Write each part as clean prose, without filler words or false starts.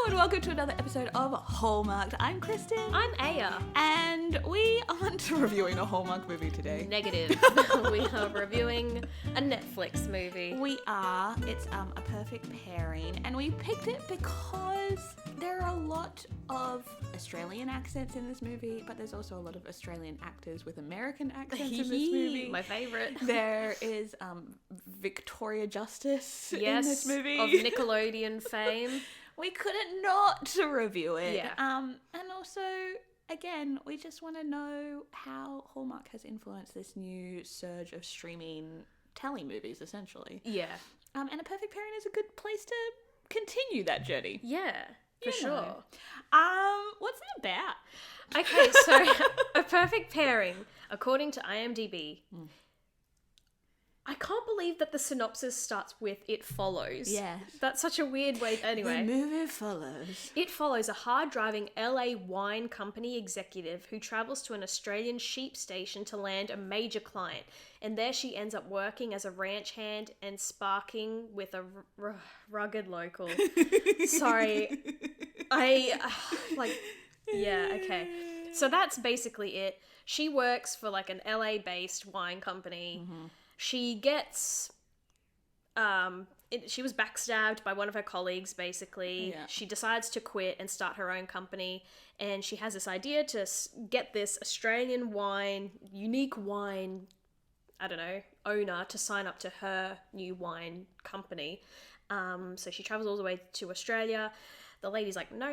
and welcome to another episode of Hallmark. I'm Kristen. I'm Aya. And we aren't reviewing a Hallmark movie today. Negative. We are reviewing a Netflix movie. We are. It's a perfect pairing, and we picked it because there are a lot of Australian accents in this movie, but there's also a lot of Australian actors with American accents in this movie. My favourite. There is Victoria Justice in this movie. Of Nickelodeon fame. We couldn't not review it. Yeah. And also, again, we just want to know how Hallmark has influenced this new surge of streaming telly movies, essentially. Yeah. And a perfect pairing is a good place to continue that journey. Yeah, for sure. What's it about? Okay, so a perfect pairing, according to IMDb. I can't believe that the synopsis starts with "it follows." Yes. That's such a weird way. Anyway. The movie follows. It follows a hard-driving LA wine company executive who travels to an Australian sheep station to land a major client. And there she ends up working as a ranch hand and sparking with a rugged local. Sorry. Yeah, okay. So that's basically it. She works for like an LA-based wine company. Mm-hmm. She gets, she was backstabbed by one of her colleagues, basically. Yeah. She decides to quit and start her own company. And she has this idea to get this Australian wine, unique wine, owner to sign up to her new wine company. So she travels all the way to Australia. The lady's like, no,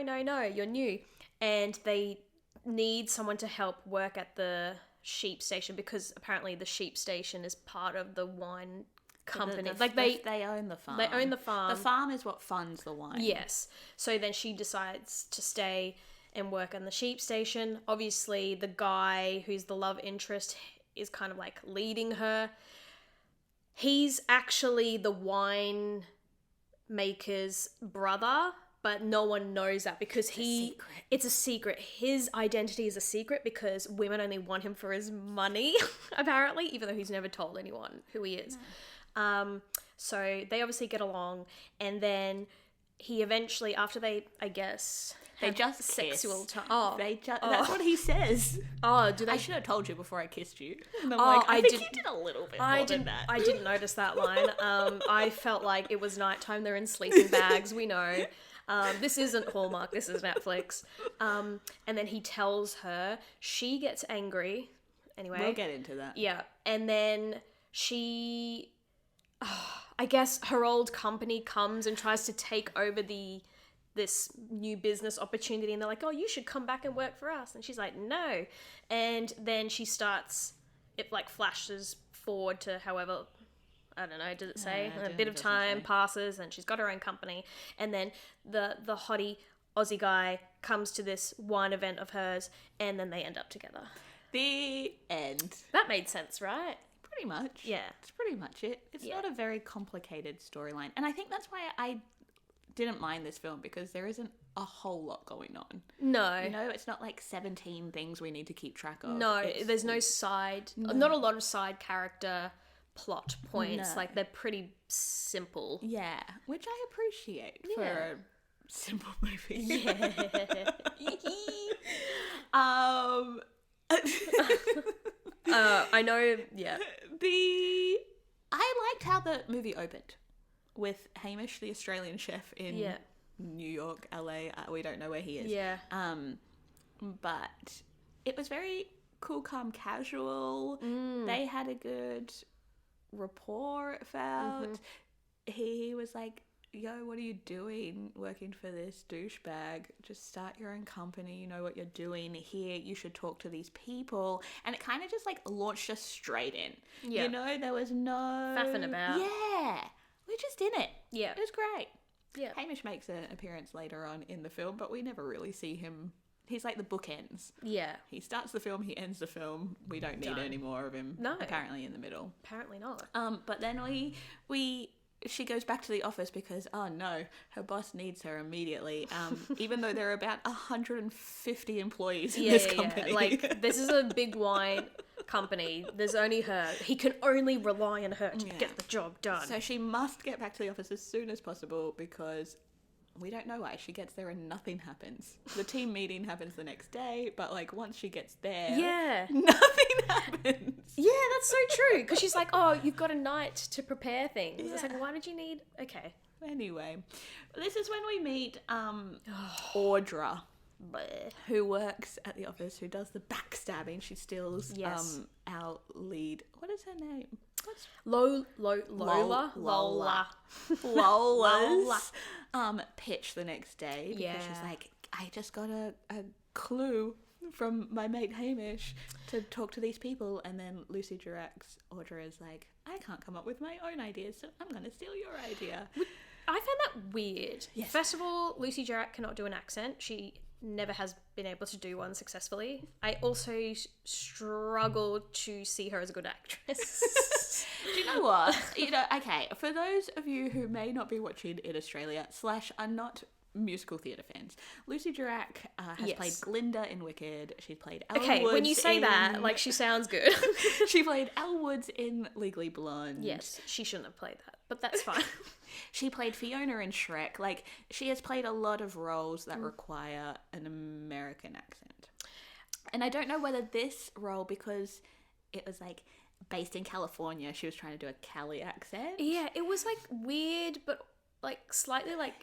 you're new. And they need someone to help work at the sheep station because apparently the sheep station is part of the wine company. They own the farm. They own the farm. The farm is what funds the wine. Yes. So then she decides to stay and work on the sheep station. Obviously, the guy who's the love interest is kind of like leading her. He's actually the wine maker's brother, but no one knows that because it's a secret. His identity is a secret because women only want him for his money, apparently, even though he's never told anyone who he is. No. So they obviously get along, and then he eventually, after they just sexual time. That's what he says. Oh, do they? I should have told you before I kissed you. And I think you did a little bit more than that. I didn't notice that line. I felt like it was nighttime. They're in sleeping bags. We know. This isn't Hallmark, this is Netflix. And then he tells her, she gets angry. Anyway. We'll get into that. Yeah. And then I guess her old company comes and tries to take over this new business opportunity. And they're like, oh, you should come back and work for us. And she's like, no. And then she starts, it like flashes forward to however... I don't know, does it say? A bit of time passes and she's got her own company. And then the hottie Aussie guy comes to this wine event of hers and then they end up together. The end. That made sense, right? Pretty much. Yeah. It's pretty much it. It's not a very complicated storyline. And I think that's why I didn't mind this film because there isn't a whole lot going on. No. You know, it's not like 17 things we need to keep track of. No, there's no side, not a lot of side character plot points. No. Like they're pretty simple. Yeah, which I appreciate for a simple movie. Yeah. I know. Yeah. I liked how the movie opened with Hamish, the Australian chef in New York, LA. We don't know where he is. Yeah. But it was very cool, calm, casual. They had a good rapport, it felt. Mm-hmm. He was like, yo, what are you doing working for this douchebag? Just start your own company. You know what you're doing here. You should talk to these people. And it kind of just like launched us straight in. Yeah. You know, there was no... faffing about. Yeah. We're just in it. Yeah. It was great. Yeah. Hamish makes an appearance later on in the film, but we never really see him. He's like the bookends. Yeah. He starts the film, he ends the film. We don't need any more of him. No. Apparently in the middle. Apparently not. But then she goes back to the office because, oh no, her boss needs her immediately. Even though there are about 150 employees in this company. Yeah. Like, this is a big wine company. There's only her. He can only rely on her to get the job done. So she must get back to the office as soon as possible because we don't know why. She gets there and nothing happens. The team meeting happens the next day, but like once she gets there, nothing happens. Yeah, that's so true. Because she's like, oh, you've got a night to prepare things. Yeah. It's like, why did you need... Okay. Anyway, this is when we meet Audra, who works at the office, who does the backstabbing. She steals our lead. What is her name? Lola's pitch the next day, because she's like, I just got a clue from my mate Hamish to talk to these people, and then Lucy Durack's Audra is like, I can't come up with my own ideas, so I'm going to steal your idea. I found that weird. Yes. First of all, Lucy Durack cannot do an accent. She never has been able to do one successfully. I also struggle to see her as a good actress. Do you know what? Okay, for those of you who may not be watching in Australia / are not musical theatre fans, Lucy Durack has played Glinda in Wicked. She's played Elle Woods when you say that, like, she sounds good. She played Elle Woods in Legally Blonde. Yes, she shouldn't have played that, but that's fine. She played Fiona in Shrek. Like, she has played a lot of roles that require an American accent. And I don't know whether this role, because it was, like, based in California, she was trying to do a Cali accent. Yeah, it was, like, weird, but, like, slightly, like,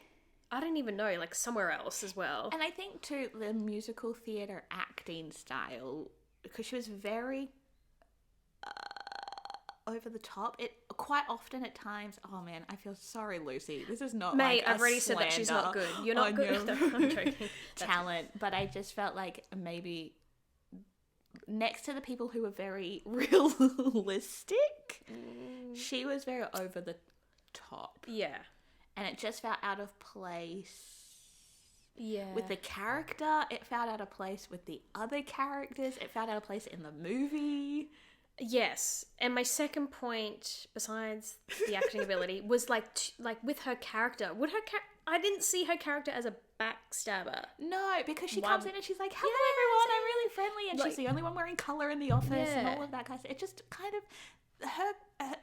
I don't even know, like, somewhere else as well. And I think, too, the musical theatre acting style, because she was very... over the top. It quite often at times. Oh man, I feel sorry, Lucy. This is not Mate, like I've already said that she's not good. You're not good. No, I'm joking. Talent, but I just felt like maybe next to the people who were very realistic, she was very over the top. Yeah, and it just felt out of place. Yeah, with the character, it felt out of place with the other characters. It felt out of place in the movie. Yes, and my second point, besides the acting ability, was like with her character. I didn't see her character as a backstabber. No, because she comes in and she's like, "Hello, everyone, I'm really friendly," and she's the only one wearing colour in the office and all of that kind of stuff. It just kind of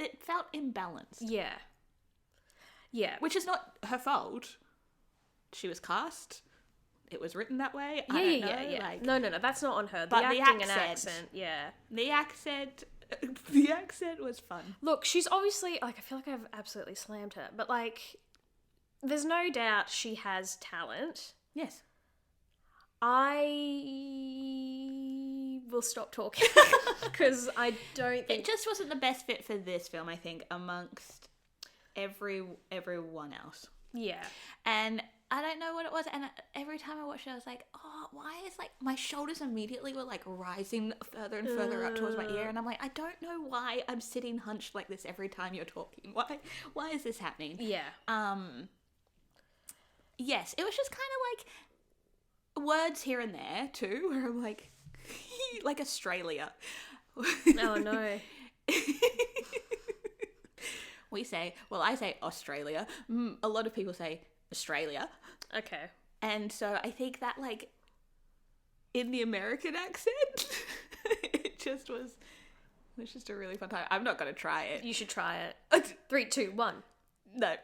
it felt imbalanced. Yeah, yeah, which is not her fault. She was cast. It was written that way. Yeah, I don't know. Yeah. Like, no, that's not on her. But the acting and accent, the accent was fun. Look, she's obviously, like, I feel like I've absolutely slammed her, but, like, there's no doubt she has talent. Yes. I will stop talking because I don't think... It just wasn't the best fit for this film, I think, amongst everyone else. Yeah. And I don't know what it was, and every time I watched it, I was like, oh, why is, like, my shoulders immediately were, like, rising further and further up towards my ear, and I'm like, I don't know why I'm sitting hunched like this every time you're talking. Why is this happening? Yeah. Yes, it was just kind of, like, words here and there, too, where I'm like, like Australia. Oh, no. I say Australia. A lot of people say Australia. Okay. And so I think that, like, in the American accent, it was just a really fun time. I'm not going to try it. You should try it. 3, 2, 1. No.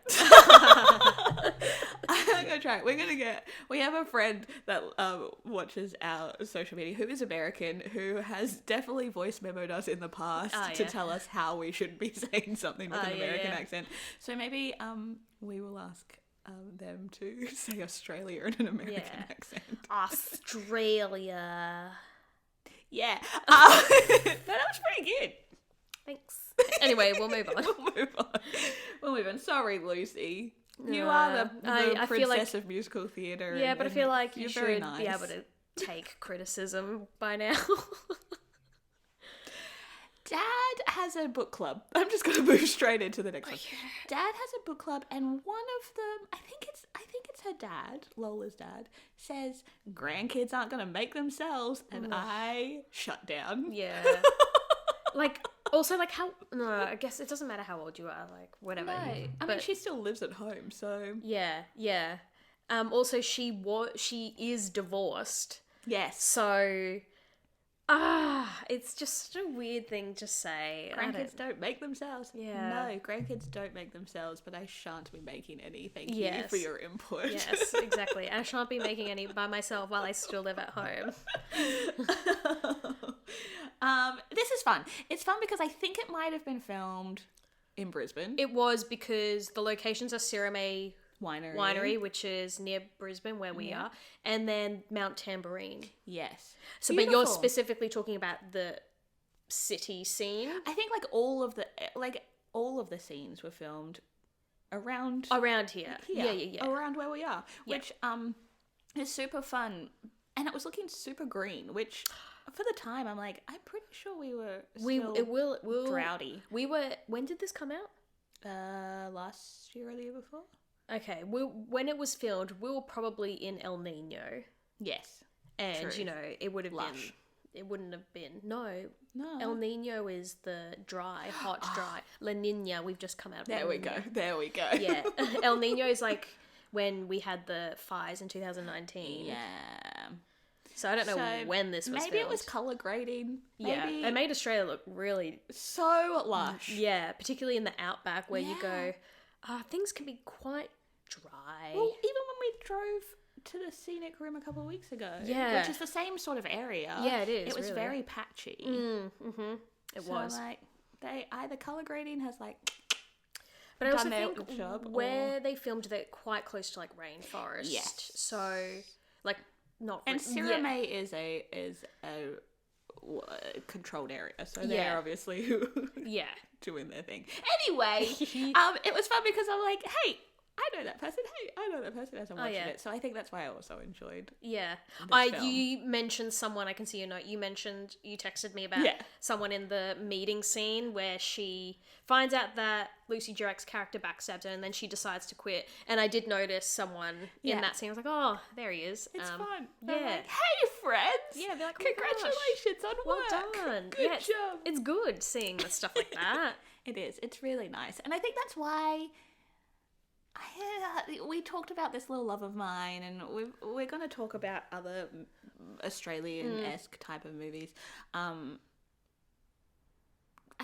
I'm not going to try it. We have a friend that watches our social media who is American, who has definitely voice memoed us in the past to tell us how we should be saying something with an American accent. So maybe we will ask them to say Australia in an American accent. Australia. Yeah. That was pretty good. Thanks. Anyway, we'll move on. We'll move on. Sorry, Lucy. You are the princess feel like, of musical theatre. Yeah, but I feel like you should be able to take criticism by now. Dad has a book club. I'm just going to move straight into the next one. Yeah. Dad has a book club, and one of them, I think it's her dad, Lola's dad, says grandkids aren't going to make themselves, and I shut down. Yeah. Like, also, like, I guess it doesn't matter how old you are, like, whatever. No, I mean, she still lives at home, so. Yeah. Also, she is divorced. Yes. So, It's just such a weird thing to say. Grandkids don't make themselves. Yeah. No, grandkids don't make themselves, but I shan't be making any. Thank you Yes. for your input. Yes, exactly. I shan't be making any by myself while I still live at home. This is fun. It's fun because I think it might have been filmed in Brisbane. It was because the locations are Sirame Winery. which is near Brisbane where we are, and then Mount Tambourine. Yes. So, but you're specifically talking about the city scene? I think all of the scenes were filmed around here. Yeah. Around where we are, which is super fun, and it was looking super green, which for the time I'm like, I'm pretty sure we were still it will droughty. We were. When did this come out? Last year or the year before. Okay, when it was filmed, we were probably in El Nino. Yes, and true. it would have Lush. been. It wouldn't have been. No. No. El Nino is the dry, hot, dry. La Nina, we've just come out of There La we Nina. go. There we go. Yeah. El Nino is like when we had the fires in 2019. Yeah. So I don't know when this was Maybe filmed. it was colour grading. Yeah. Maybe. It made Australia look really... So lush. Yeah, particularly in the outback where you Yeah. go, things can be quite dry. Well, even when we drove to the scenic room a couple of weeks ago, Yeah. which is the same sort of area. Yeah, it is, It was really. very patchy. It So, was. like, they either colour grading has But I also done their think job, where they filmed, they're quite close to like rainforest. Yes. So like not. and yeah. Sirame is a controlled area, so Yeah. they're obviously Yeah. doing their thing. Anyway, it was fun because I'm like, hey, I know that person. Hey, I know that person as I'm watching yeah. it. So I think that's why I also enjoyed. Yeah. film. You mentioned someone, I can see your note. You texted me about Yeah. someone in the meeting scene where she finds out that Lucy Durack's character backstabs her and then she decides to quit. And I did notice someone in Yeah. that scene. I was like, oh, there he is. It's fun. Yeah. They're like, hey, friends. Yeah, they're like, oh my gosh. Congratulations on Well work. done. Good Yeah, job. It's good seeing stuff like that. It is. It's really nice. And I think that's why we talked about this little love of mine, and we're going to talk about other Australian-esque type of movies. I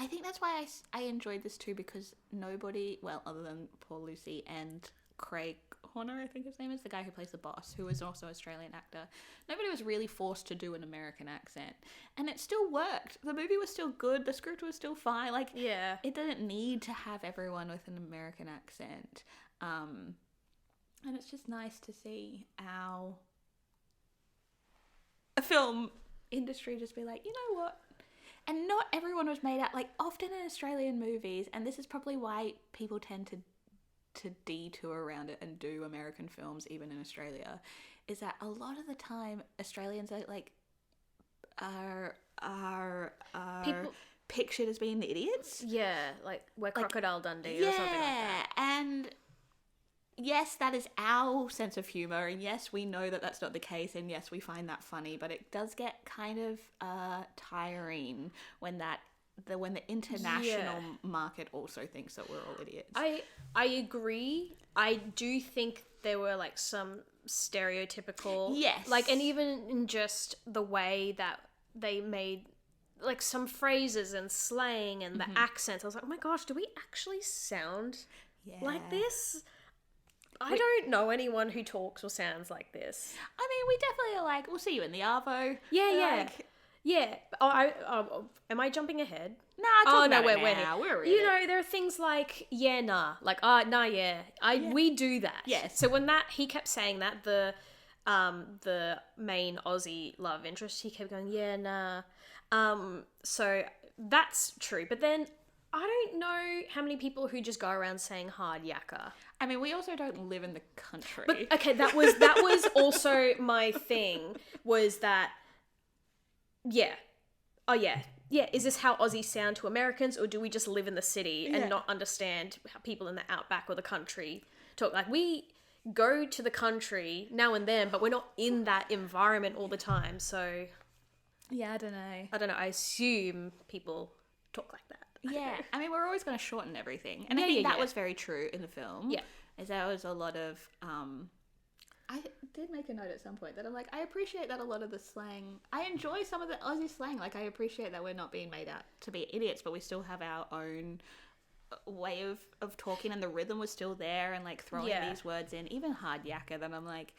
think that's why I enjoyed this too, because nobody, well, other than poor Lucy and Craig Horner, I think his name is, the guy who plays the boss, who is also an Australian actor, nobody was really forced to do an American accent. And it still worked. The movie was still good. The script was still fine. Like, Yeah. it didn't need to have everyone with an American accent. And it's just nice to see how a film industry just be like, you know what? And not everyone was made out, like, often in Australian movies, and this is probably why people tend to detour around it and do American films even in Australia, is that a lot of the time Australians are People- pictured as being the idiots. Yeah, like we're Crocodile Dundee or something like that. And yes, that is our sense of humor, and yes, we know that that's not the case, and yes, we find that funny, but it does get kind of tiring when the international market also thinks that we're all idiots. I agree. I do think there were like some stereotypical, Yes. like, and even in just the way that they made like some phrases and slang and the accents, I was like, oh my gosh, do we actually sound like this? I don't know anyone who talks or sounds like this. I mean, we definitely are like, we'll see you in the Arvo. Yeah. Like, Yeah. Am I jumping ahead? nah, No, we're we're now. We're in You it. know, there are things like yeah, nah, like nah, yeah. We do that. Yes. So when he kept saying that, the main Aussie love interest, he kept going yeah, nah. So that's true. But then I don't know how many people who just go around saying hard yakka. I mean, we also don't live in the country. But okay, that was also my thing, was that yeah. Oh yeah. Yeah, is this how Aussies sound to Americans, or do we just live in the city and not understand how people in the outback or the country talk? Like, we go to the country now and then, but we're not in that environment all the time. So yeah, I don't know. I don't know. I assume people talk like that. Yeah, I mean, we're always going to shorten everything, and I think that was very true in the film. Yeah. Is there was a lot of did make a note at some point that I'm like, I appreciate that a lot of the slang, I enjoy some of the Aussie slang. Like, I appreciate that we're not being made out to be idiots, but we still have our own way of talking, and the rhythm was still there, and like throwing these words in, even hard yakka, that I'm like,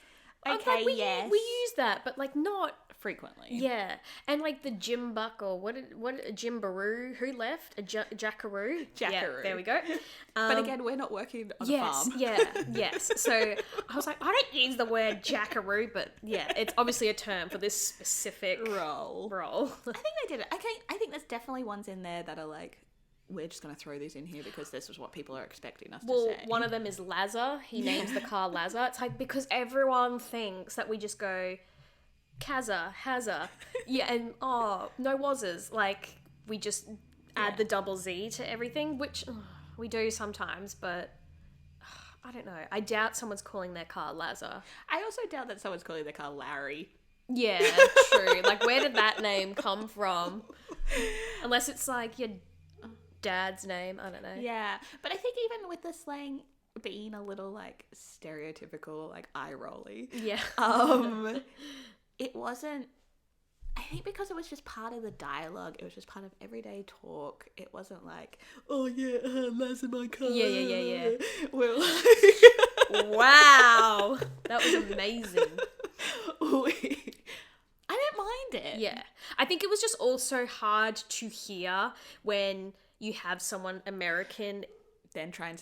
okay, we use that, but like not frequently. Yeah, and like the Jimbuck, or what Jimbaroo, who left? A Jackaroo. Yeah, there we go. But again, we're not working on a farm. Yes. So I was like, I don't use the word Jackaroo, but yeah, it's obviously a term for this specific role. I think they did it. I think there's definitely ones in there that are like, we're just going to throw these in here because this is what people are expecting us to say. Well, one of them is Lazar. He names the car Lazar. It's like, because everyone thinks that we just go, Kazza, Hazza. Yeah, and no wazzers. Like, we just add the double Z to everything, which we do sometimes, but I don't know. I doubt someone's calling their car Lazar. I also doubt that someone's calling their car Larry. Yeah, true. Like, where did that name come from? Unless it's like your dad's name, I don't know. Yeah, but I think even with the slang being a little like stereotypical, like eye-rolly, it wasn't, I think because it was just part of the dialogue, it was just part of everyday talk. It wasn't like, oh yeah, Laz in my car. Yeah. We're like, wow, that was amazing. I didn't mind it. Yeah, I think it was just also hard to hear when you have someone American then try and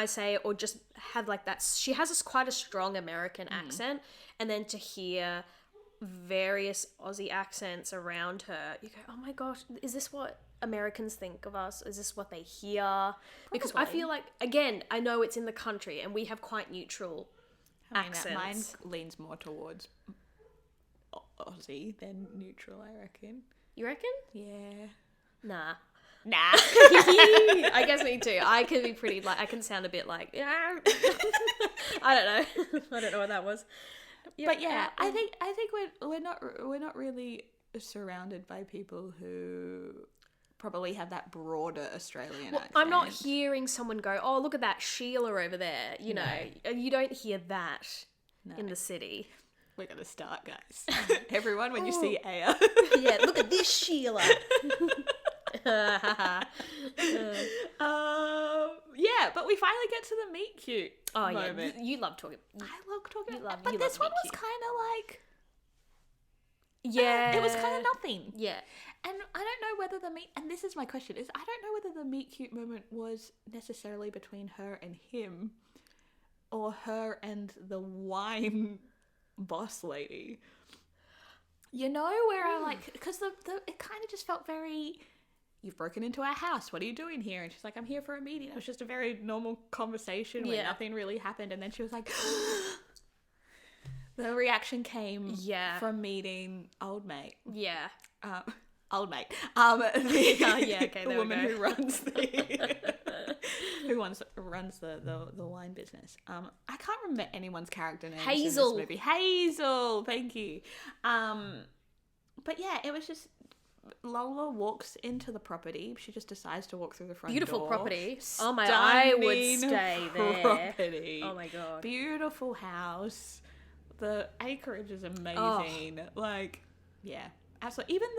say it, or just have like that. She has quite a strong American accent, and then to hear various Aussie accents around her, you go, oh my gosh, is this what Americans think of us? Is this what they hear? Probably. Because I feel like, again, I know it's in the country and we have quite neutral accents. Mine leans more towards Aussie than neutral, I reckon. You reckon? Yeah. Nah. I guess me too. I can be pretty, like, I can sound a bit like, I don't know. I don't know what that was. Yeah, but yeah, I think we're not really surrounded by people who probably have that broader Australian accent. I'm not hearing someone go, oh, look at that Sheila over there. You know, you don't hear that in the city. We're going to start, guys. Everyone, when you see Aya. Yeah, look at this Sheila. Yeah, but we finally get to the meet cute moment. Yeah, you love talking. I love talking. But this one was kind of like, it was kind of nothing. Yeah, and I don't know whether and this is my question, is I don't know whether the meet cute moment was necessarily between her and him, or her and the wine boss lady. You know, where I'm like, because it kind of just felt very, you've broken into our house, what are you doing here? And she's like, I'm here for a meeting. It was just a very normal conversation where nothing really happened. And then she was like, the reaction came from meeting old mate. Yeah. Old mate. The woman who runs runs the wine business. I can't remember anyone's character name. Hazel. In this movie. Hazel, thank you. But yeah, it was just, Lola walks into the property. She just decides to walk through the front door. Beautiful property. Oh my, I would stay there. Property. Oh my god. Beautiful house. The acreage is amazing. Like, yeah, absolutely. Even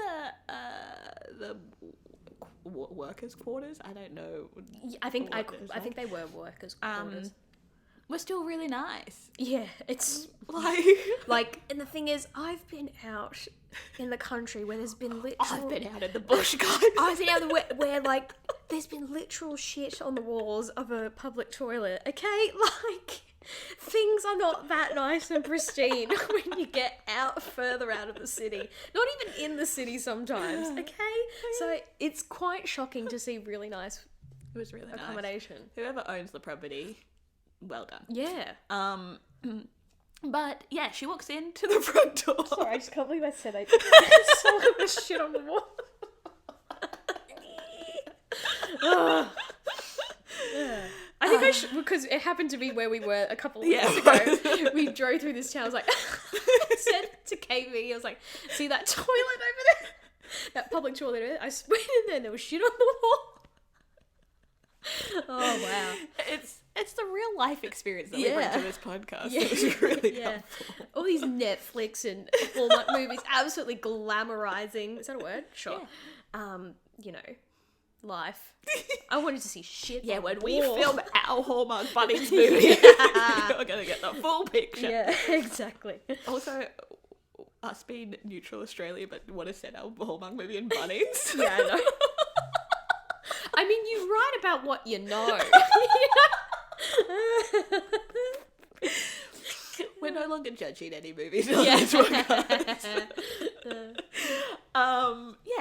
the workers' quarters. I don't know. I think they were workers' quarters. Were still really nice. Yeah, it's like, and the thing is, I've been out in the country where there's been literal. I've been out in the bush, guys. I've been out where like there's been literal shit on the walls of a public toilet. Okay, like, things are not that nice and pristine when you get further out of the city. Not even in the city sometimes. Okay, so it's quite shocking to see really nice. It was really accommodation. Nice. Whoever owns the property, well done. Yeah. But yeah, she walks into the front door. Sorry, I just can't believe I said I saw the shit on the wall. I think I should, because it happened to be where we were a couple of weeks ago. We drove through this town. I was like, I said to KB, I was like, see that toilet over there? That public toilet over there? I went in there and there was shit on the wall. Oh, wow. It's the real life experience that we bring to this podcast. Yeah. It's really helpful. All these Netflix and Hallmark movies absolutely glamorizing. Is that a word? Sure. Yeah. You know, life. I wanted to see shit. Yeah, on when the we wall. film our Hallmark Bunnings movie, you're going to get the full picture. Yeah, exactly. Also, us being neutral Australia, but want to set our Hallmark movie in Bunnings. Yeah, I know. I mean, you write about what you know. We're no longer judging any movies on this podcast.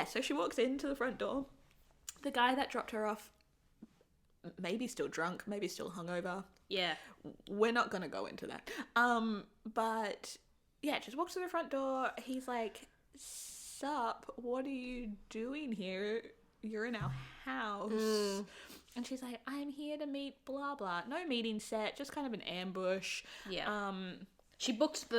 So she walks into the front door. The guy that dropped her off, maybe still drunk, maybe still hungover. Yeah. We're not going to go into that. But yeah, just walks to the front door. He's like, sup, what are you doing here? You're in our house. And she's like, I'm here to meet blah blah. No meeting set, just kind of an ambush. Yeah. She booked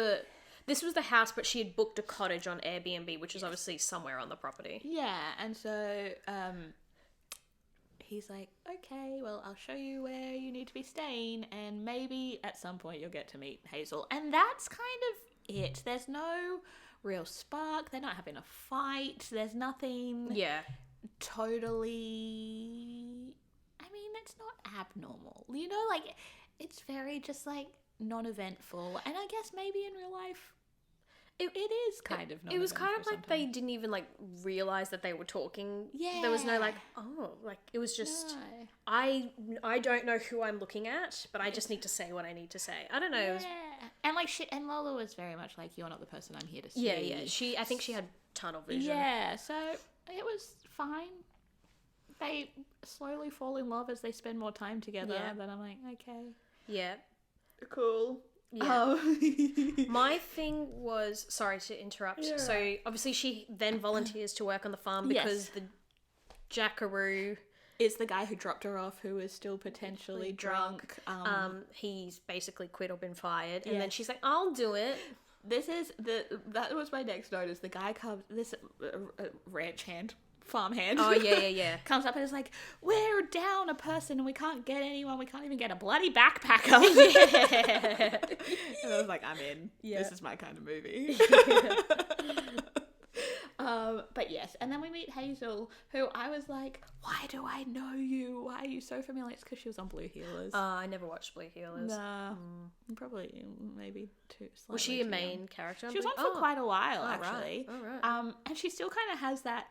this was the house, but she had booked a cottage on Airbnb, which is obviously somewhere on the property. Yeah, and so he's like, okay, well, I'll show you where you need to be staying, and maybe at some point you'll get to meet Hazel. And that's kind of it. There's no real spark. They're not having a fight. There's nothing totally... I mean, it's not abnormal. You know, like, it's very just, like, non-eventful. And I guess maybe in real life... It is kind of non-eventful. It was kind of like sometimes. they didn't even, like, realise that they were talking. Yeah. There was no, like, oh, like, it was just... No. I don't know who I'm looking at, but I just need to say what I need to say. I don't know. Yeah. It was, And, like, and Lola was very much like, you're not the person I'm here to see. yeah. I think she had tunnel vision. Yeah, so it was fine. They slowly fall in love as they spend more time together. Yeah. Then I'm like, okay. Yeah. Cool. Yeah. My thing was, sorry to interrupt. Yeah. So obviously she then volunteers to work on the farm because the jackaroo is the guy who dropped her off, who is still potentially drunk. He's basically quit or been fired, and then she's like, "I'll do it." That was my next note. Is the guy comes ranch hand. Farmhand. Oh, yeah. Comes up and is like, we're down a person and we can't get anyone. We can't even get a bloody backpacker. Yeah. And I was like, I'm in. Yeah. This is my kind of movie. But yes. And then we meet Hazel, who I was like, why do I know you? Why are you so familiar? It's because she was on Blue Heelers. I never watched Blue Heelers. No. Probably maybe too. Was she a main character? She was on for quite a while, actually. Right. All right. And she still kind of has that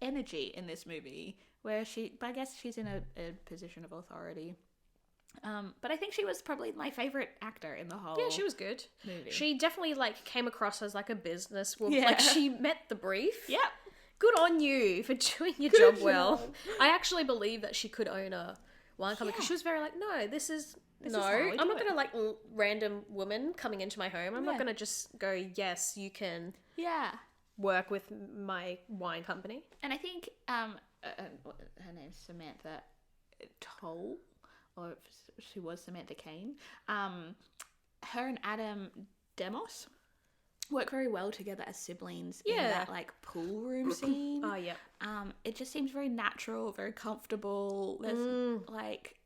energy in this movie where but I guess she's in a position of authority. But I think she was probably my favorite actor in the whole she was good. movie. She definitely like came across as like a businesswoman. Yeah. Like she met the brief. Yep. Good on you for doing your job well. I actually believe that she could own a wine company because she was very like, no, this is how we I'm do not it. gonna like random woman coming into my home. I'm not gonna just go, yes, you can work with my wine company. And I think her name's Samantha Toll, or she was Samantha Kane. Her and Adam Demos work very well together as siblings in that like pool room scene. Oh yeah. It just seems very natural, very comfortable. There's like,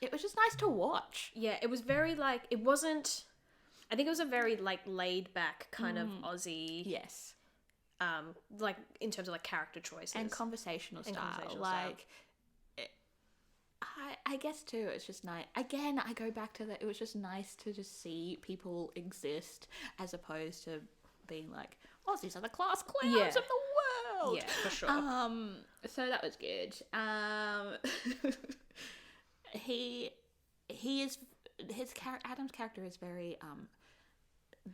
it was just nice to watch. Yeah, it was very like, it wasn't, I think it was a very like laid back kind of Aussie. Yes. Like in terms of like character choices and conversational style. I guess too, it's just nice. Again, I go back to that. It was just nice to just see people exist as opposed to being like, Aussies are the class clowns of the world. Yeah, for sure. So that was good. Adam's character is very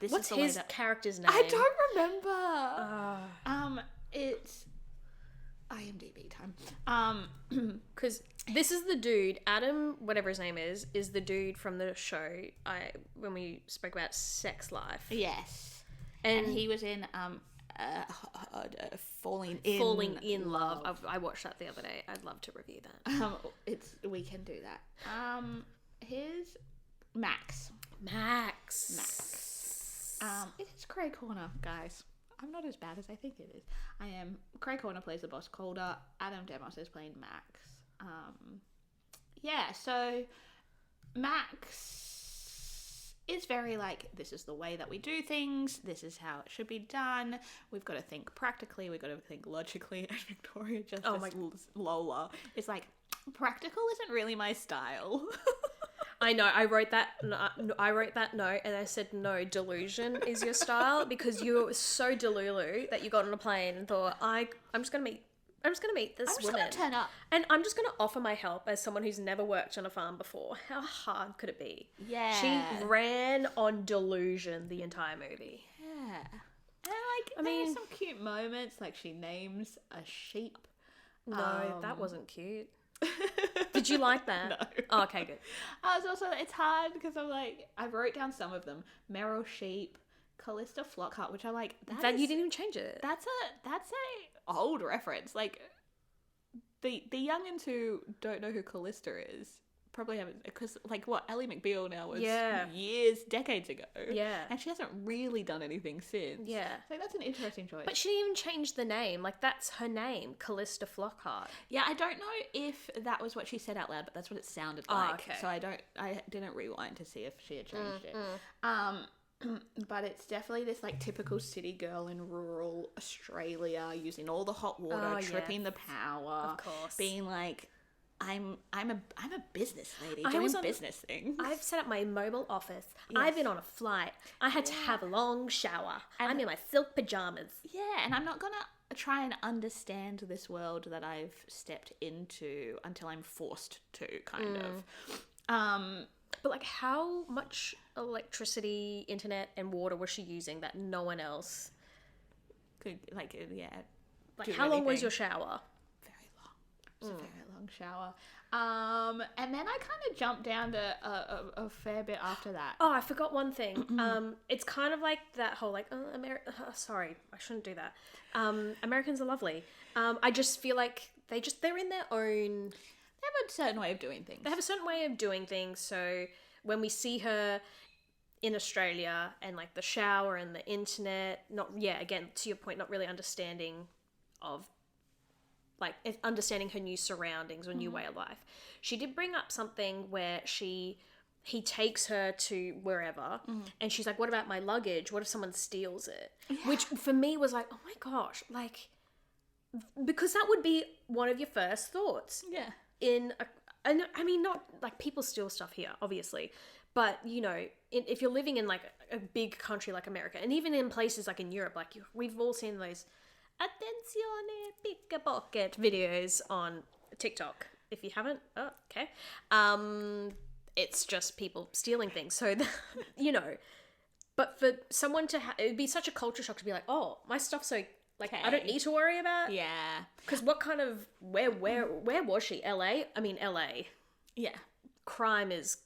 What's his character's name? I don't remember. It's IMDb time. Because this is the dude, Adam, whatever his name is the dude from the show. When we spoke about Sex Life. Yes, and he was in Falling in Love. I watched that the other day. I'd love to review that. We can do that. His Max. It is Craig Horner, guys. I'm not as bad as I think it is. I am. Craig Horner plays the boss Calder. Adam Demos is playing Max. Yeah, so Max is very like, this is the way that we do things, this is how it should be done, we've got to think practically, we've got to think logically, and Victoria Lola is like, practical isn't really my style. I know, I wrote that note and I said, no, delusion is your style, because you're so delulu that you got on a plane and thought, I'm just going to meet this woman. I'm just going to turn up. And I'm just going to offer my help as someone who's never worked on a farm before. How hard could it be? Yeah. She ran on delusion the entire movie. Yeah. And there's some cute moments, like she names a sheep. No, that wasn't cute. Did you like that? No. Oh, okay, good. It's hard because I'm like, I wrote down some of them. Meryl Sheep, Callista Flockhart, which I like. That you didn't even change it. That's a old reference. Like the youngins who don't know who Callista is probably haven't, because like what, Ally McBeal now was decades ago. Yeah. And she hasn't really done anything since. Yeah. So that's an interesting choice. But she didn't even change the name. Like, that's her name, Callista Flockhart. Yeah, I don't know if that was what she said out loud, but that's what it sounded like. Okay. So I didn't rewind to see if she had changed it. But it's definitely this like typical city girl in rural Australia, using all the hot water, tripping the power, of course, being like, I'm a business lady doing business things. I've set up my mobile office. Yes. I've been on a flight. I had to have a long shower. And I'm in my silk pajamas. Yeah, and I'm not gonna try and understand this world that I've stepped into until I'm forced to, kind of. But like, how much electricity, internet, and water was she using that no one else could? Like, yeah. Like, how long was your shower? Very long. It was a very long shower. And then I kind of jumped down to a fair bit after that. Oh, I forgot one thing. It's kind of like that whole like, sorry, I shouldn't do that. Americans are lovely. I just feel like they're in their own. They have a certain way of doing things. So when we see her in Australia and like the shower and the internet, again, to your point, not really understanding her new surroundings or new way of life. She did bring up something where he takes her to wherever and she's like, what about my luggage? What if someone steals it? Yeah. Which for me was like, oh my gosh, like, because that would be one of your first thoughts. Yeah. I mean, not like people steal stuff here, obviously, but you know, if you're living in like a big country like America, and even in places like in Europe, like we've all seen those attenzione pickpocket videos on TikTok. If you haven't, oh, okay. It's just people stealing things. So, you know, but for someone to it would be such a culture shock to be like, oh, my stuff's so. Like, okay. I don't need to worry about. Yeah. Because what kind of... Where was she? LA? I mean, LA. Yeah. Crime is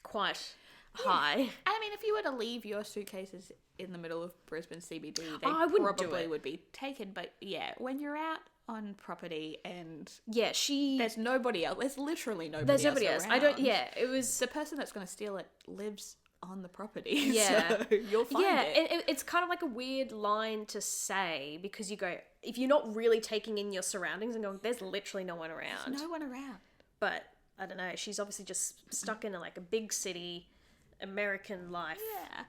quite high. And I mean, if you were to leave your suitcases in the middle of Brisbane CBD, they probably would be taken. But yeah, when you're out on property and... Yeah, there's nobody else. There's literally nobody else around. I don't... Yeah, it was... The person that's going to steal it lives on the property. Yeah. So you'll find it. Yeah, it's kind of like a weird line to say, because you go, if you're not really taking in your surroundings and going, there's literally no one around. There's no one around. But I don't know, she's obviously just stuck in like a big city American life. Yeah.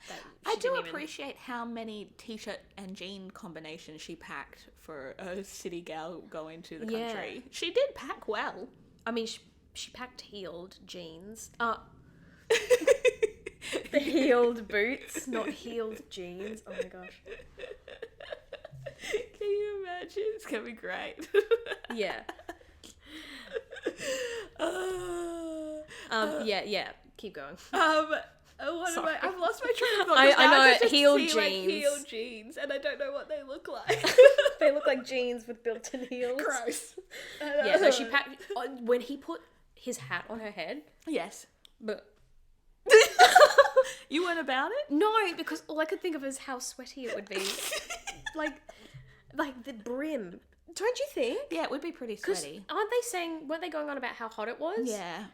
I do appreciate how many t-shirt and jean combinations she packed for a city gal going to the country. Yeah. She did pack well. I mean, she packed heeled jeans. The heeled boots, not heeled jeans. Oh my gosh. Can you imagine? It's going to be great. Yeah. Yeah. Keep going. I've lost my train of thought. I know, heeled jeans. Like heeled jeans, and I don't know what they look like. They look like jeans with built-in heels. Gross. Yeah, so she packed... When he put his hat on her head... Yes. But... You weren't about it? No, because all I could think of is how sweaty it would be. like the brim. Don't you think? Yeah, it would be pretty sweaty. Weren't they going on about how hot it was? Yeah.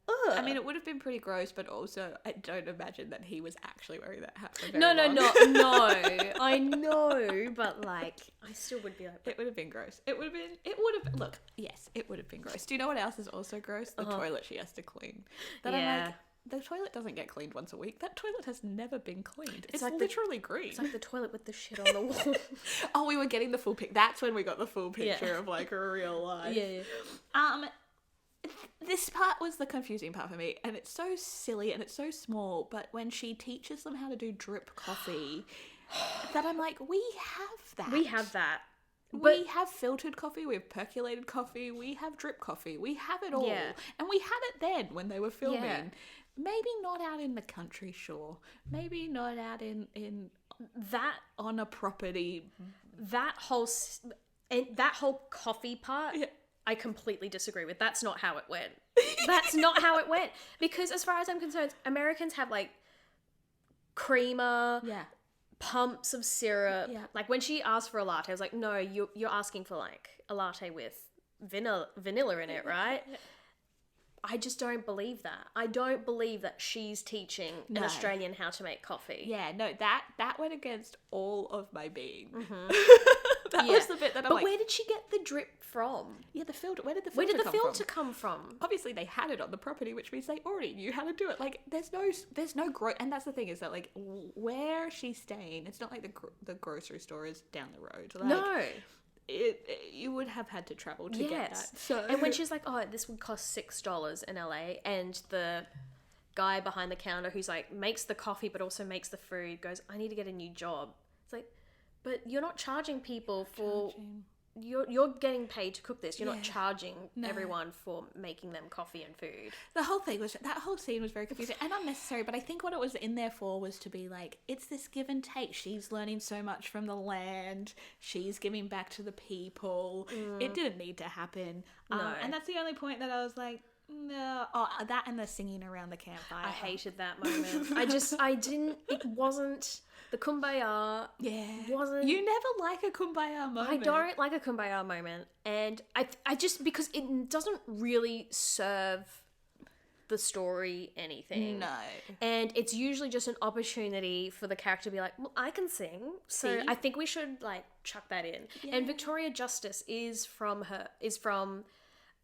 Ugh. I mean, it would have been pretty gross, but also I don't imagine that he was actually wearing that hat for very No, long. I know, but like, I still would be like, It would have been gross. Look, yes, it would have been gross. Do you know what else is also gross? The toilet she has to clean. That I'm like, the toilet doesn't get cleaned once a week. That toilet has never been cleaned. It's like literally green. It's like the toilet with the shit on the wall. Oh, we were getting the full pic. That's when we got the full picture of like a real life. Yeah. This part was the confusing part for me, and it's so silly and it's so small, but when she teaches them how to do drip coffee, that I'm like, we have that. We have that. We have filtered coffee, we have percolated coffee, we have drip coffee, we have it all. Yeah. And we had it then when they were filming. Yeah. Maybe not out in the country, sure. Maybe not out in That on a property. that whole coffee part, I completely disagree with. That's not how it went. That's not how it went. Because as far as I'm concerned, Americans have like creamer, pumps of syrup. Yeah. Like when she asked for a latte, I was like, no, you're asking for like a latte with vanilla in it, right? Yeah. I just don't believe that. I don't believe that she's teaching an Australian how to make coffee. Yeah, no, that went against all of my being. That Yeah. was the bit that I'm But like... where did she get the drip from? Yeah, the filter. Where did the Where filter did the come filter from? come from? Obviously, they had it on the property, which means they already knew how to do it. Like, there's no and that's the thing is that like where she's staying, it's not like the grocery store is down the road. Like, No. You would have had to travel to get that. So And when she's like, oh, this would cost $6 in LA, and the guy behind the counter who's like makes the coffee but also makes the food goes, I need to get a new job. It's like, but you're not charging people for you're getting paid to cook this. You're not charging everyone for making them coffee and food. that whole scene was very confusing and unnecessary, but I think what it was in there for was to be like, it's this give and take. She's learning so much from the land. She's giving back to the people. It didn't need to happen. No. And that's the only point that I was like, no. Oh, that and the singing around the campfire. I hated that moment. It wasn't the kumbaya. Yeah. Wasn't. You never like a kumbaya moment. I don't like a kumbaya moment. And I just, because it doesn't really serve the story anything. No. And it's usually just an opportunity for the character to be like, well, I can sing. So See? I think we should like chuck that in. Yeah. And Victoria Justice is from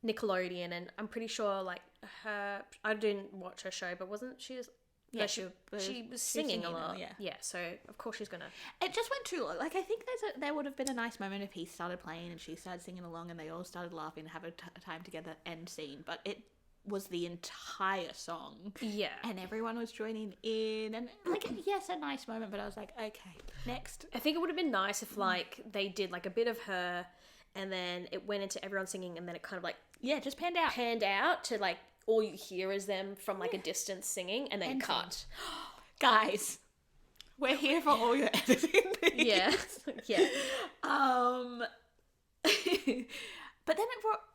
Nickelodeon, and I'm pretty sure like I didn't watch her show, but wasn't she just she was singing a lot. Yeah, so of course she's gonna. It just went too long. Like, I think there would have been a nice moment if he started playing and she started singing along and they all started laughing and have a time together end scene, but it was the entire song. Yeah. And everyone was joining in and like, yes, a nice moment, but I was like, okay, next. I think it would have been nice if like they did like a bit of her and then it went into everyone singing and then it kind of like just panned out to like all you hear is them from like a distance singing and then And cut. Guys, we're here for all your editing needs. Yeah. Yeah. But then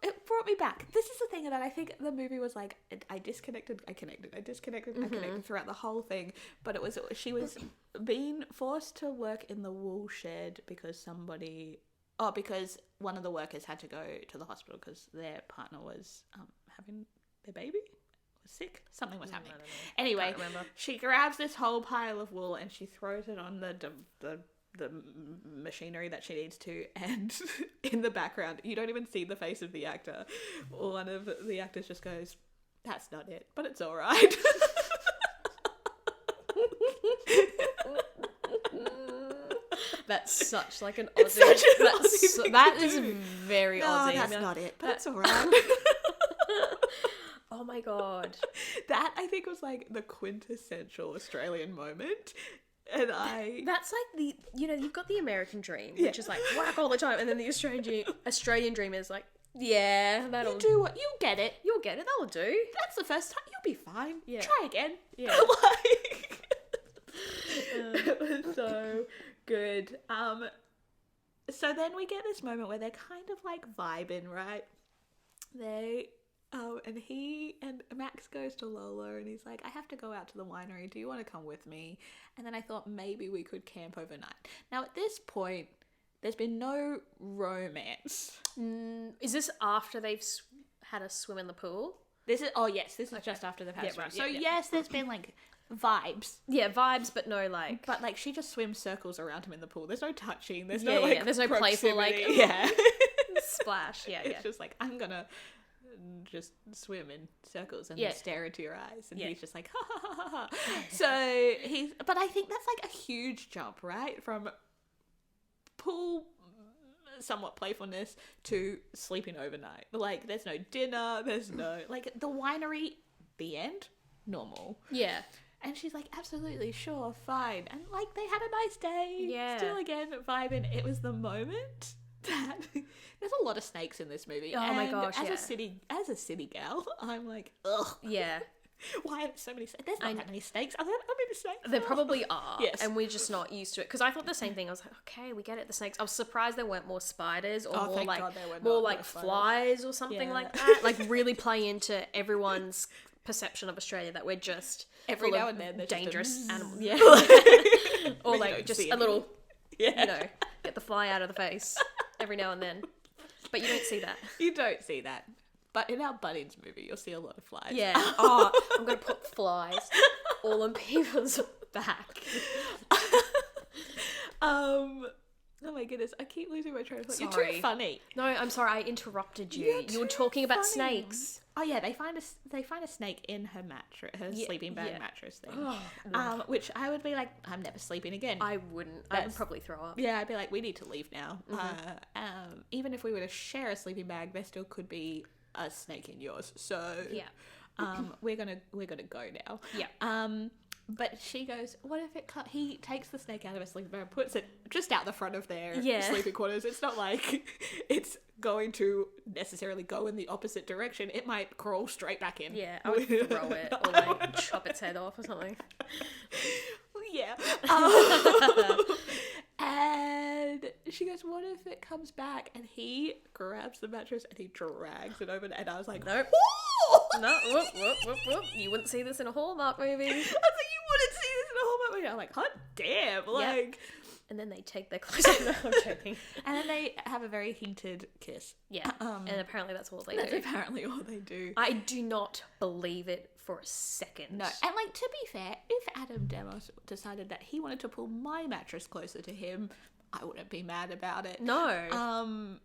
it brought me back. This is the thing that I think the movie was like, I connected throughout the whole thing. But she was being forced to work in the wool shed because because one of the workers had to go to the hospital because their partner was having their baby. Was sick. Something was happening. Anyway, she grabs this whole pile of wool and she throws it on the machinery that she needs to, and in the background you don't even see the face of the actor. One of the actors just goes, that's not it, but it's all right. That's such like an It's Aussie. such an Aussie thing That to is do. very No, Aussie. that's not it, but it's all right. Oh my god. That I think was like the quintessential Australian moment. And That's like you've got the American dream, which is like whack all the time, and then the Australian dream is like, yeah, that'll you do what you'll get it. You'll get it. That'll do. That's the first time. You'll be fine. Yeah. Try again. Yeah. Like, it was so good. So then we get this moment where they're kind of like vibing, right? And he and Max goes to Lola and he's like, I have to go out to the winery. Do you want to come with me? And then I thought maybe we could camp overnight. Now at this point, there's been no romance. Is this after they've had a swim in the pool? This is just after the past. Yeah, right, So yeah. yes, there's been like vibes. Yeah, vibes, but no like. But like she just swims circles around him in the pool. There's no touching. There's Yeah, no like. yeah, there's no playful like. proximity. Yeah. Splash. Yeah, It's just like, I'm gonna just swim in circles and Yeah. stare into your eyes, and Yeah. he's just like ha ha ha ha. So but I think that's like a huge jump, right, from pool somewhat playfulness to sleeping overnight. Like there's no dinner, there's no like the winery, the end, normal. Yeah. And she's like, absolutely, sure, fine. And like they had a nice day. Yeah. Still again vibing. It was the moment that there's a lot of snakes in this movie. Oh my And gosh, as yeah. a city gal, I'm like, ugh. Yeah. Why are there so many snakes? There's not that many snakes. Are there that many snakes? There probably are. Yes. And we're just not used to it. Because I thought the same thing. I was like, okay, we get it, the snakes. I was surprised there weren't more spiders or more thank like God there were more not like more spiders. flies or something Yeah. like that. Like really play into everyone's perception of Australia that we're just Every full now of and then there's just a dangerous bzz. animals. Yeah. Or you like don't just see a little, Yeah. you know, get the fly out of the face every now and then. But you don't see that. You don't see that. But in our Bunnings movie, you'll see a lot of flies. Yeah. Oh, I'm going to put flies all on people's back. Oh my goodness, I keep losing my train of thought. You're Sorry. too funny. No, I'm sorry, I interrupted you. You're You were too talking about funny. snakes. Oh yeah, they find a snake in her mattress, her sleeping bag yeah. mattress thing. Oh, Which I would be like, I'm never sleeping again. I wouldn't. I would That's- probably throw up. Yeah, I'd be like, we need to leave now. Even if we were to share a sleeping bag, there still could be a snake in yours. So Yeah. we're gonna go now. Yeah. But she goes, what if it cut? He takes the snake out of his sleeping bag, puts it just out the front of their Yeah. sleeping quarters. It's not like it's going to necessarily go in the opposite direction. It might crawl straight back in. Yeah, I would throw it or like chop its head off or something. Yeah. And she goes, what if it comes back? And he grabs the mattress and he drags it over. And I was like, Nope. "Whoa!" No, whoop, whoop, whoop, whoop. You wouldn't see this in a Hallmark movie. I was like, you wouldn't see this in a Hallmark movie. I'm like, hot damn. Like, And then they take their clothes off. No, I'm joking. and then they have a very hinted kiss. Yeah. And apparently that's all they That's do. apparently all they do. I do not believe it for a second. No, and like, to be fair, if Adam Demos decided that he wanted to pull my mattress closer to him, I wouldn't be mad about it. No.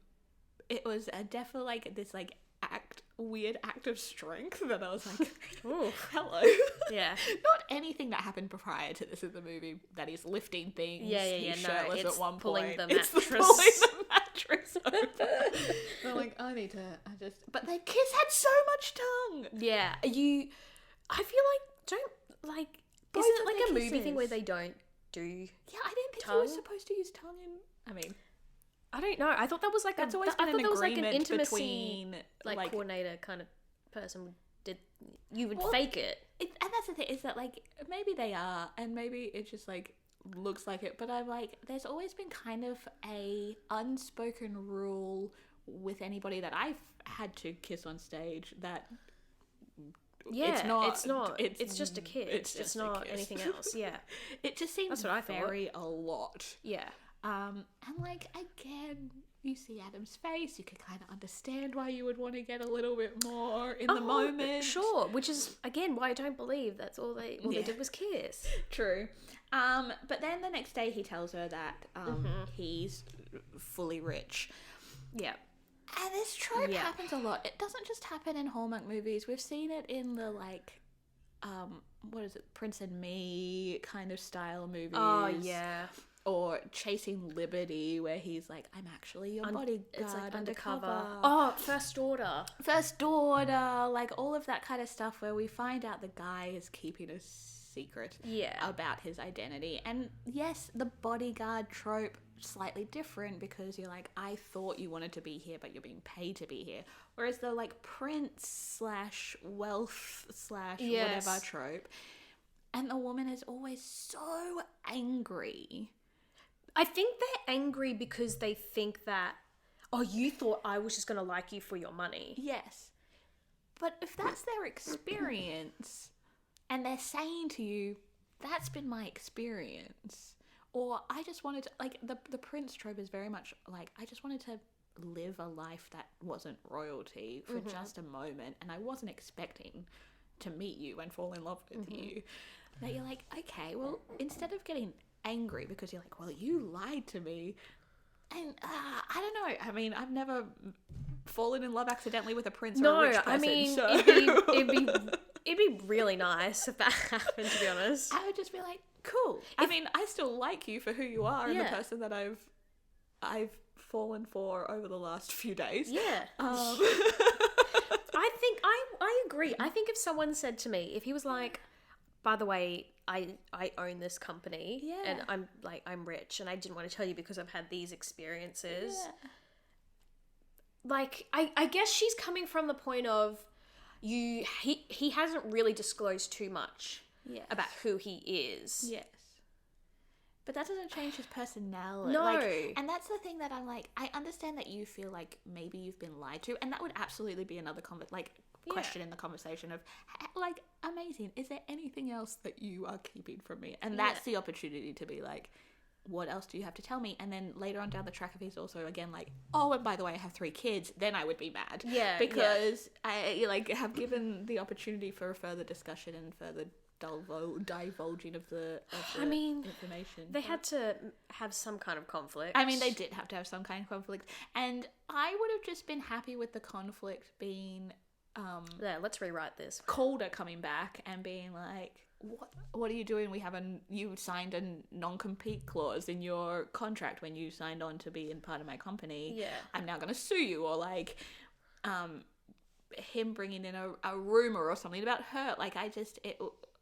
It was definitely like this like weird act of strength that I was like, Ooh. hello. Yeah. Not anything that happened prior to this in the movie that he's lifting things. Yeah. He's No, shirtless it's at one pulling point. the It's mattress. pulling the mattress over. I'm like, but their kiss had so much tongue. Yeah. I feel like, Both isn't it of like their a movie thing where kisses. they don't do, Yeah, I didn't think he Tongue? was supposed to use tongue in. I mean, I don't know. I thought that was like that's a, always I been thought an that was like an agreement intimacy, between like coordinator kind of person you would Well, fake it. and that's the thing, is that like maybe they are, and maybe it just like looks like it, but I'm like, there's always been kind of a unspoken rule with anybody that I've had to kiss on stage that Yeah, it's not It's just a kiss. it's It's just a not kiss. anything else. Yeah. It just seems That's what I thought. very a lot. Yeah. And like, again, you see Adam's face, you can kind of understand why you would want to get a little bit more in the moment. Sure, which is again why I don't believe that's all they did was kiss. True. But then the next day he tells her that he's fully rich. Yeah. And this trope Yeah. happens a lot. It doesn't just happen in Hallmark movies. We've seen it in the like what is it, Prince and Me kind of style movies. Oh yeah. Or Chasing Liberty, where he's like, I'm actually your bodyguard. It's like undercover. undercover. Oh, First Order. First Order, like all of that kind of stuff where we find out the guy is keeping a secret Yeah. about his identity. And yes, the bodyguard trope, slightly different, because you're like, I thought you wanted to be here, but you're being paid to be here. Whereas the like prince / wealth / whatever trope, and the woman is always so angry. I think they're angry because they think that, oh, you thought I was just going to like you for your money. Yes. But if that's their experience, and they're saying to you, that's been my experience, or I just wanted to, like, the prince trope is very much like, I just wanted to live a life that wasn't royalty for just a moment, and I wasn't expecting to meet you and fall in love with you, that you're like, okay, well, instead of getting angry because you're like, well, you lied to me, and I don't know. I mean, I've never fallen in love accidentally with a prince or a rich person. I mean, so it'd be really nice if that happened, to be honest. I would just be like, cool. I mean, I still like you for who you are and the person that I've fallen for over the last few days. Yeah. I think I agree. I think if someone said to me, if he was like, by the way, I own this company and I'm rich and I didn't want to tell you because I've had these experiences. Yeah. Like, I guess she's coming from the point of he hasn't really disclosed too much about who he is. Yes. But that doesn't change his personality. No. Like, and that's the thing that I'm like, I understand that you feel like maybe you've been lied to, and that would absolutely be another question in the conversation of, like, amazing, is there anything else that you are keeping from me? And that's the opportunity to be like, what else do you have to tell me? And then later on down the track, if he's also again like, oh, and by the way, I have 3 kids, then I would be mad. Yeah. Because I like have given the opportunity for a further discussion and further divulging of the information. They had to have some kind of conflict. I mean, they did have to have some kind of conflict. And I would have just been happy with the conflict being... let's rewrite this. Calder coming back and being like, what are you doing? You signed a non-compete clause in your contract when you signed on to be in part of my company. Yeah. I'm now going to sue you. Or like, him bringing in a rumor or something about her. Like,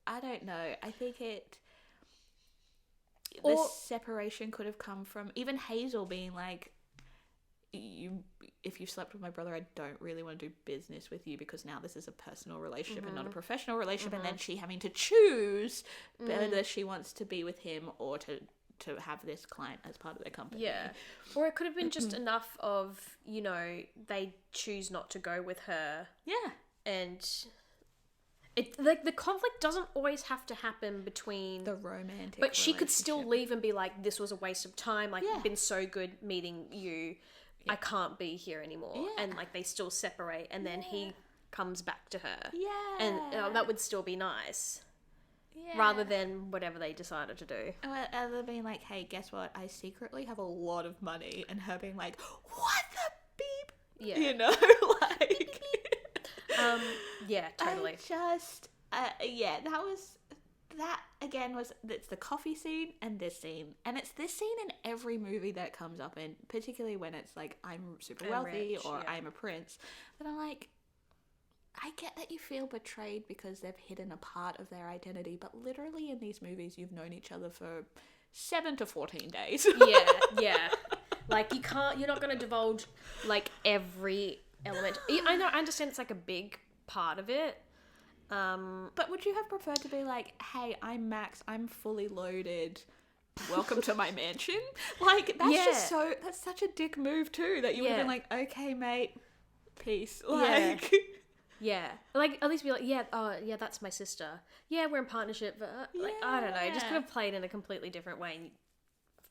I don't know. I think the separation could have come from even Hazel being like, if you slept with my brother, I don't really want to do business with you because now this is a personal relationship and not a professional relationship. And then she having to choose whether she wants to be with him or to have this client as part of their company. Yeah. Or it could have been just enough of, they choose not to go with her. Yeah. And the conflict doesn't always have to happen between the romantic, but she could still leave and be like, this was a waste of time. Like, it's been so good meeting you. Yeah. I can't be here anymore. Yeah. And like they still separate and then he comes back to her. Yeah. And that would still be nice. Yeah. Rather than whatever they decided to do. Other than being like, hey, guess what? I secretly have a lot of money. And her being like, what the beep? Yeah. Like... yeah, totally. That again it's the coffee scene and this scene, and it's this scene in every movie that comes up in, particularly when it's like I'm super wealthy rich, or I'm a prince. But I'm like, I get that you feel betrayed because they've hidden a part of their identity, but literally in these movies you've known each other for 7 to 14 days. Yeah. Like you're not going to divulge like every element. I know, I understand it's like a big part of it. But would you have preferred to be like, hey, I'm Max, I'm fully loaded, welcome to my mansion? Like, that's that's such a dick move too, that you would have been like, okay, mate, peace. Like, like at least be like, that's my sister. Yeah, we're in partnership, but I don't know, it just could have played in a completely different way,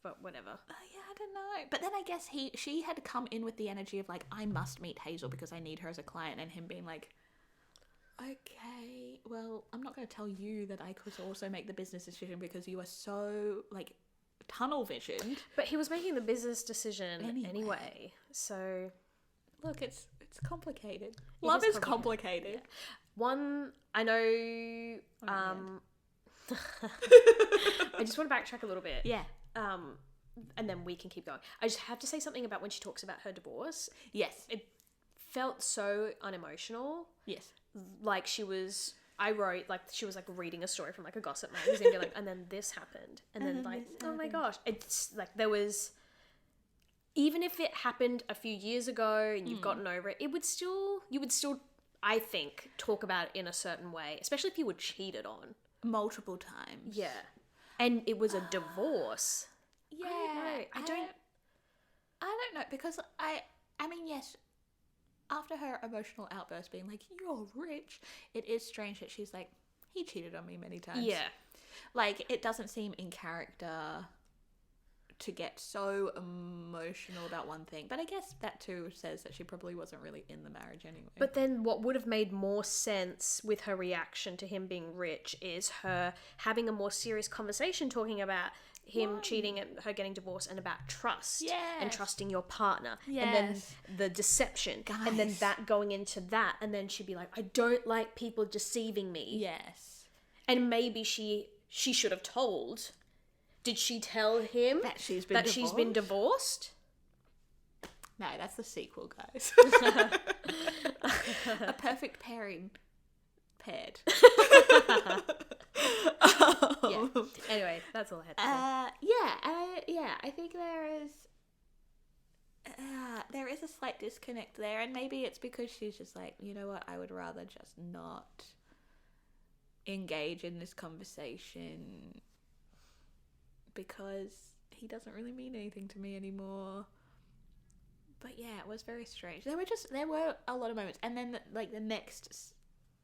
but whatever. I don't know. But then I guess she had come in with the energy of like, I must meet Hazel because I need her as a client, and him being like, okay, well, I'm not going to tell you that I could also make the business decision because you are so, like, tunnel visioned. But he was making the business decision anyway. So, look, it's complicated. Love is complicated. Yeah. One, I know, I just want to backtrack a little bit. Yeah. And then we can keep going. I just have to say something about when she talks about her divorce. Yes. It felt so unemotional. Yes. Like she was reading a story from like a gossip magazine, being like, and then this happened, and then like, oh my gosh, it's like there was, even if it happened a few years ago and you've gotten over it, you would still, I think, talk about it in a certain way, especially if you were cheated on multiple times. Yeah, and it was a divorce. Yeah, I don't know because I mean, yes. After her emotional outburst being like, you're rich, it is strange that she's like, he cheated on me many times. Yeah. Like, it doesn't seem in character to get so emotional about one thing. But I guess that too says that she probably wasn't really in the marriage anyway. But then what would have made more sense with her reaction to him being rich is her having a more serious conversation talking about him cheating and her getting divorced and about trust and trusting your partner and then the deception and then that going into that, and then she'd be like, I don't like people deceiving me. Yes. And maybe she should have told. Did she tell him that she's been divorced? No, that's the sequel, guys. A perfect pairing. Paired. Yeah. Anyway, that's all I had to say. I think there is a slight disconnect there, and maybe it's because she's just like, you know what, I would rather just not engage in this conversation because he doesn't really mean anything to me anymore. But yeah, it was very strange. There were a lot of moments, and then the next.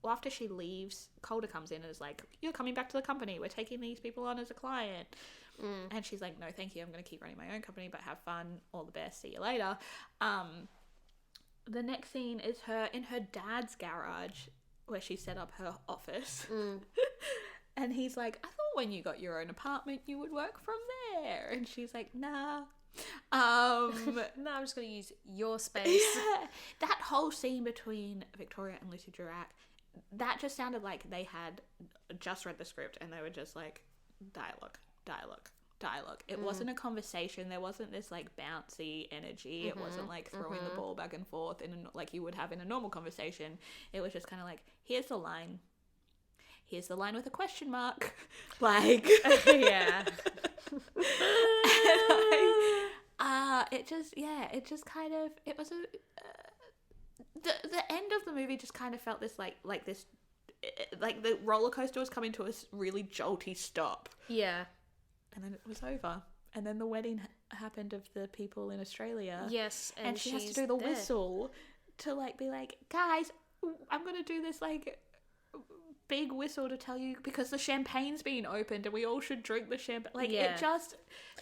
Well, after she leaves, Calder comes in and is like, you're coming back to the company. We're taking these people on as a client. And she's like, no, thank you. I'm going to keep running my own company, but have fun. All the best. See you later. The next scene is her in her dad's garage where she set up her office. And he's like, I thought when you got your own apartment, you would work from there. And she's like, nah. No, I'm just going to use your space. Yeah. That whole scene between Victoria and Lucy Durack, that just sounded like they had just read the script and they were just like, dialogue. It wasn't a conversation. There wasn't this like bouncy energy. It wasn't like throwing the ball back and forth like you would have in a normal conversation. It was just kind of like, here's the line with a question mark. Like, yeah. It was the end of the movie just kind of felt this like the roller coaster was coming to a really jolty stop. Yeah. And then it was over. And then the wedding happened of the people in Australia. Yes. And she has to do the whistle to like be like, guys, I'm going to do this like big whistle to tell you because the champagne's being opened and we all should drink the champagne. Like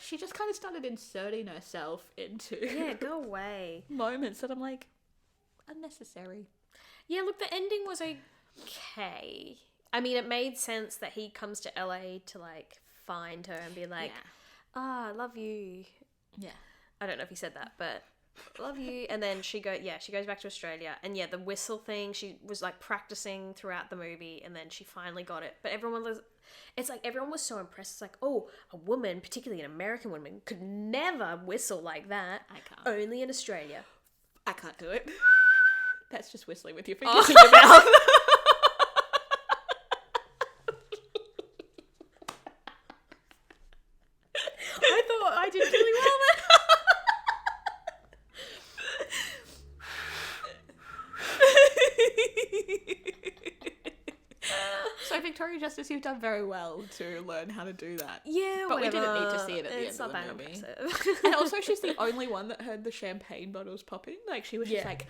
she just kind of started inserting herself into go away moments that I'm like, unnecessary. Yeah, look, the ending was okay. I mean, it made sense that he comes to LA to like find her and be like, I love you. Yeah. I don't know if he said that, but love you. And then she goes back to Australia, and the whistle thing, she was like practicing throughout the movie, and then she finally got it. But everyone was so impressed. It's like, oh, a woman, particularly an American woman, could never whistle like that. I can't. Only in Australia. I can't do it. That's just whistling with your fingers in your mouth. I thought I did really well there. So Victoria Justice, you've done very well to learn how to do that. Yeah, but whatever. we didn't need to see it at the end of the movie. And also, she's the only one that heard the champagne bottles popping. Like she was just like,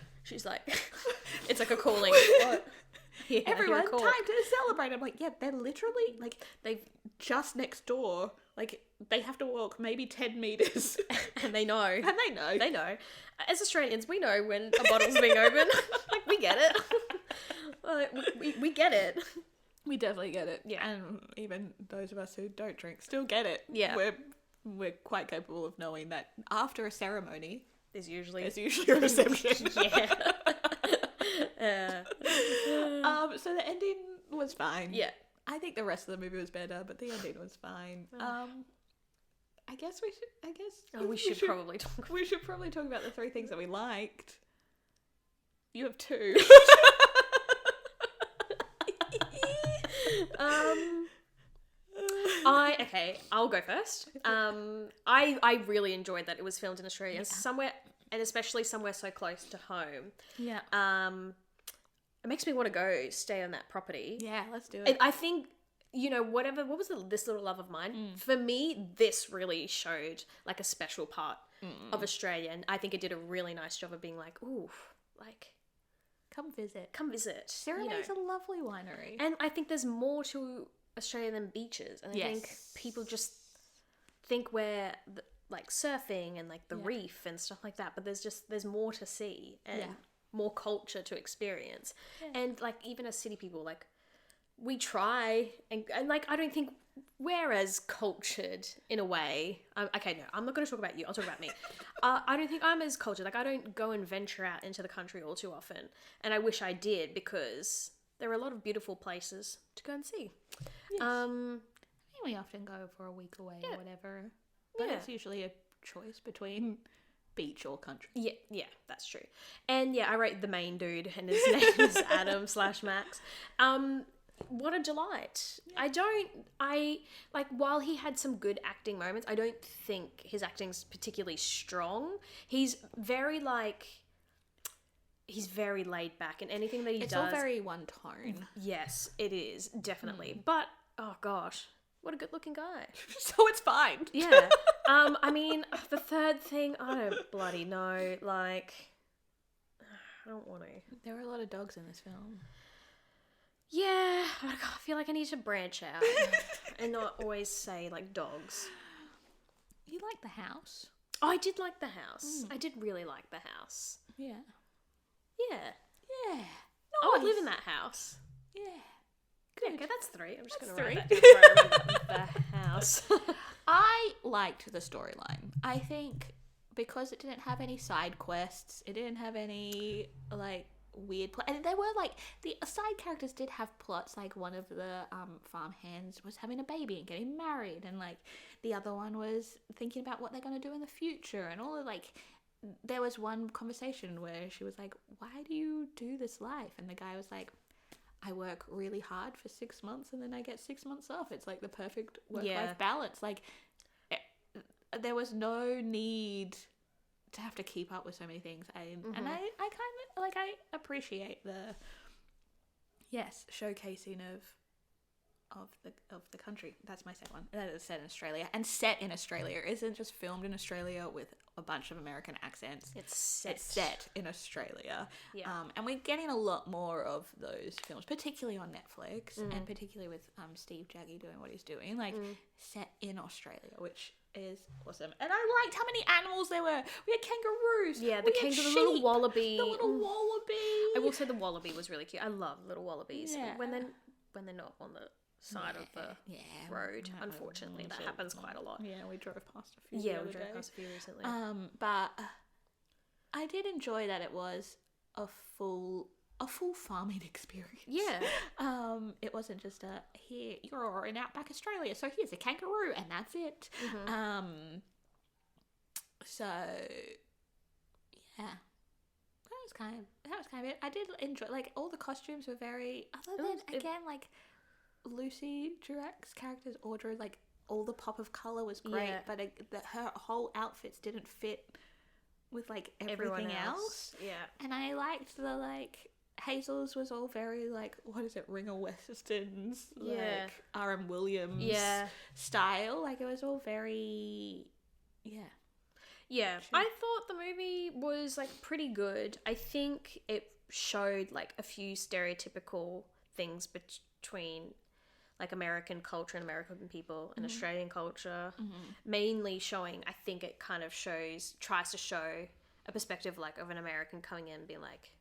it's like a calling. What? Yeah, everyone, time to celebrate. I'm like, yeah, they're literally like they've just next door. Like they have to walk maybe 10 meters, and they know. And they know. They know. As Australians, we know when a bottle's being opened. Like we get it. We get it. We definitely get it. Yeah. And even those of us who don't drink still get it. Yeah. We're quite capable of knowing that after a ceremony, there's usually a reception. Yeah. So the ending was fine. Yeah. I think the rest of the movie was better, but the ending was fine. I guess we should. We should probably talk. We should probably talk about the 3 things that we liked. You have 2. I'll go first. I really enjoyed that it was filmed in Australia, somewhere, and especially somewhere so close to home. Yeah. It makes me want to go stay on that property. Yeah, let's do it. And I think, what was This Little Love of Mine? For me, this really showed like a special part of Australia, and I think it did a really nice job of being like, ooh, like, come visit. Cyrenaic's a lovely winery. And I think there's more to Australia than beaches. And I think people just think we're like surfing and like the reef and stuff like that, but there's more to see and more culture to experience. And like even as city people, like we try and like I don't think we're as cultured in a way. Okay, no, I'm not going to talk about you. I'll talk about me. I don't think I'm as cultured. Like I don't go and venture out into the country all too often, and I wish I did because there are a lot of beautiful places to go and see. Yes. I think we often go for a week away or whatever, but it's usually a choice between beach or country. Yeah, that's true. And yeah, I wrote the main dude, and his name is Adam/Max. What a delight. Yeah. While he had some good acting moments, I don't think his acting's particularly strong. He's very laid back in anything that he does. It's all very one tone. Yes, it is, definitely. But, oh gosh, what a good looking guy. So it's fine. Yeah. I mean, the third thing, I don't bloody know. Like, I don't want to. There were a lot of dogs in this film. Yeah, I feel like I need to branch out and not always say, like, dogs. You like the house? Oh, I did like the house. I did really like the house. Yeah. Yeah. Yeah. Nice. Oh, I'd live in that house. Yeah. Good. Okay, that's 3. I'm just going to write 3. that down so I remember the house. I liked the storyline. I think because it didn't have any side quests, it didn't have any, like, weird and there were like the side characters did have plots, like one of the farm hands was having a baby and getting married, and like the other one was thinking about what they're going to do in the future, and all of like there was one conversation where she was like, why do you do this life? And the guy was like, I work really hard for 6 months and then I get 6 months off. It's like the perfect work-life balance. Like there was no need to have to keep up with so many things, and I kind of like, I appreciate the showcasing of the country. That's my second one. That is set in Australia, and set in Australia. It isn't just filmed in Australia with a bunch of American accents. It's set in Australia. And we're getting a lot more of those films, particularly on Netflix, and particularly with Steve Jaggy doing what he's doing, like set in Australia, which is awesome. And I liked how many animals there were. We had kangaroos. Yeah, the kangaroo, the little wallaby. The little wallaby. I will say the wallaby was really cute. I love little wallabies. Yeah. When they're not on the side of the road, unfortunately, that happens quite a lot. Yeah, we drove past a few. Yeah, we drove past a few recently. But I did enjoy that it was a full farming experience. Yeah. It wasn't just here you're in outback Australia, so here's a kangaroo and that's it. So yeah. That was kind of it. I did enjoy, like, all the costumes were very, other than like Lucy Durack's character's Audra, like all the pop of color was great, but her whole outfits didn't fit with like everything else. Yeah. And I liked the, like, Hazel's was all very, like, what is it, Ringer Westerns, like R.M. Williams style. Like, it was all very, Yeah, I thought the movie was, like, pretty good. I think it showed, like, a few stereotypical things between, like, American culture and American people and Australian culture. Mainly showing, I think it kind of tries to show a perspective, like, of an American coming in and being like,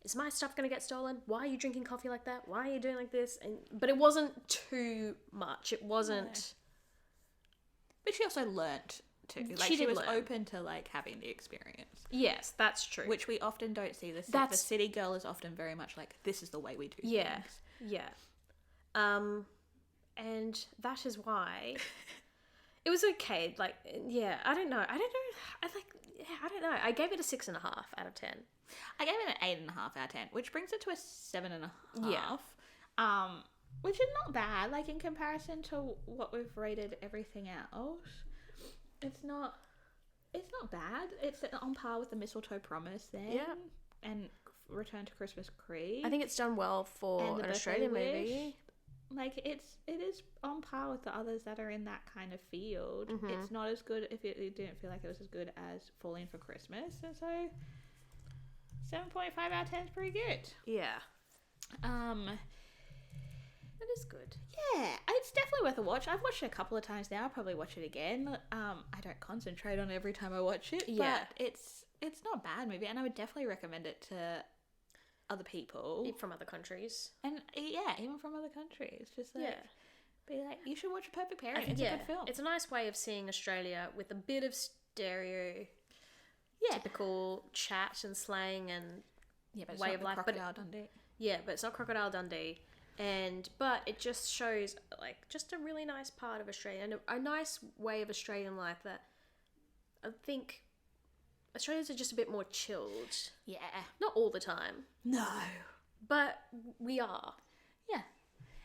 is my stuff going to get stolen? Why are you drinking coffee like that? Why are you doing like this? But it wasn't too much. It wasn't... But she also learnt too. Like, she was open to, like, having the experience. Yes, that's true. Which we often don't see. The city girl is often very much like, this is the way we do things. Yeah. And that is why it was okay. Like, I don't know. I don't know. I gave it a 6.5 out of 10. I gave it an 8.5 out of 10, which brings it to a 7.5. Yeah. Which is not bad, like, in comparison to what we've rated everything else. It's not bad. It's on par with the Mistletoe Promise then. Yeah. And Return to Christmas Creek. I think it's done well for an Australian movie. Like, it is on par with the others that are in that kind of field. It's not as good, if it didn't feel like it was as good as Falling for Christmas, and so 7.5 out of 10 is pretty good. Yeah. That is good. Yeah, it's definitely worth a watch. I've watched it a couple of times now. I'll probably watch it again. I don't concentrate on every time I watch it, but it's not a bad movie, and I would definitely recommend it to other people From other countries. And yeah, even from other countries. Just like be like, you should watch A Perfect Pairing. It's a good film. It's a nice way of seeing Australia with a bit of typical chat and slang and but it's way not of the life. Crocodile Dundee. Yeah, but it's not Crocodile Dundee. But it just shows like just a really nice part of Australia and a nice way of Australian life that I think Australians are just a bit more chilled. Yeah. Not all the time. No. But we are. Yeah.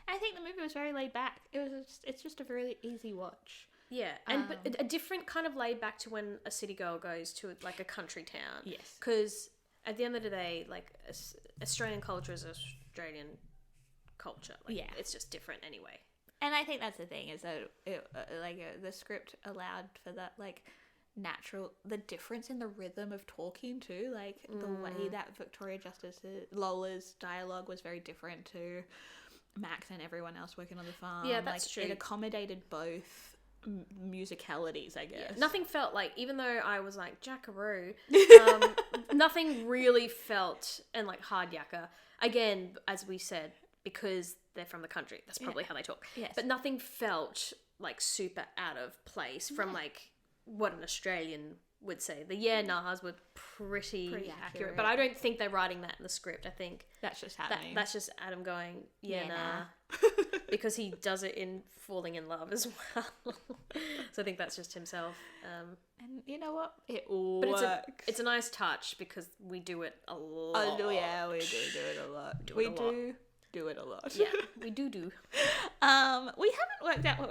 I think the movie was very laid back. It's just a very easy watch. Yeah, but a different kind of laid back to when a city girl goes to like a country town. Yes. Because at the end of the day, like Australian culture is Australian culture. Like, it's just different anyway. And I think that's the thing is that the script allowed for that like natural, the difference in the rhythm of talking too, like the way that Victoria Justice Lola's dialogue was very different to Max and everyone else working on the farm. Yeah, that's true. It accommodated both musicalities, I guess. Yeah. Nothing felt like, even though I was like Jackaroo, nothing really felt, and like hard yakka, again, as we said, because they're from the country, that's probably how they talk. Yes. But nothing felt like super out of place from like what an Australian would say. The nahs were pretty accurate, but I don't think they're writing that in the script. I think that's just happening. That's just Adam going, nah. Because he does it in Falling in Love as well. So I think that's just himself. And you know what? It works. But it's a nice touch because we do it a lot. Oh, yeah, we do it a lot. We do it a lot. Yeah, we do. We haven't worked out what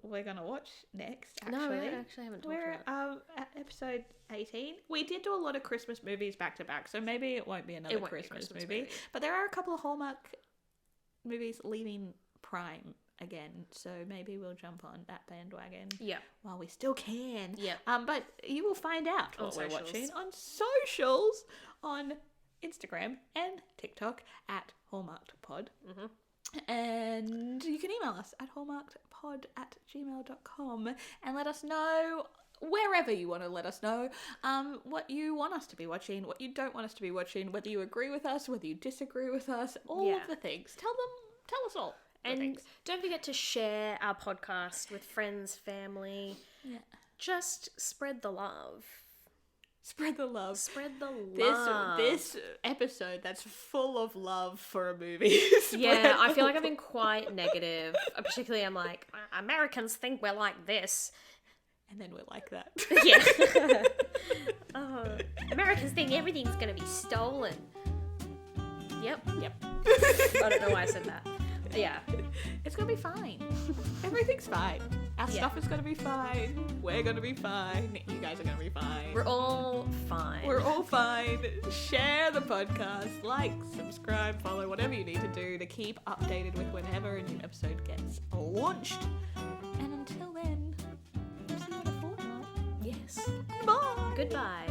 we're gonna watch next. Actually, no, we actually haven't talked about. We're at episode 18. We did do a lot of Christmas movies back to back, so maybe it won't be another Christmas movie. But there are a couple of Hallmark movies leaving Prime again, so maybe we'll jump on that bandwagon. Yeah, while we still can. Yeah. But you will find out what we're watching on socials on Instagram and TikTok at HallmarkedPod. And you can email us at hallmarkedpod@gmail.com and let us know, wherever you want to let us know, what you want us to be watching, what you don't want us to be watching, whether you agree with us, whether you disagree with us, all of the things. Tell us all. And don't forget to share our podcast with friends, family. Yeah. Just spread the love. Spread the love. Spread the love. This episode that's full of love for a movie. Yeah, I feel like I've been quite negative. Particularly, I'm like, Americans think we're like this. And then we're like that. Yeah. Americans think everything's going to be stolen. Yep. I don't know why I said that. Yeah. It's going to be fine. Everything's fine. Our stuff is going to be fine. We're going to be fine. You guys are going to be fine. We're all fine. We're all fine. Share the podcast. Like, subscribe, follow, whatever you need to do to keep updated with whenever a new episode gets launched. And until then, we'll see you in a fortnight. Yes. Bye. Goodbye.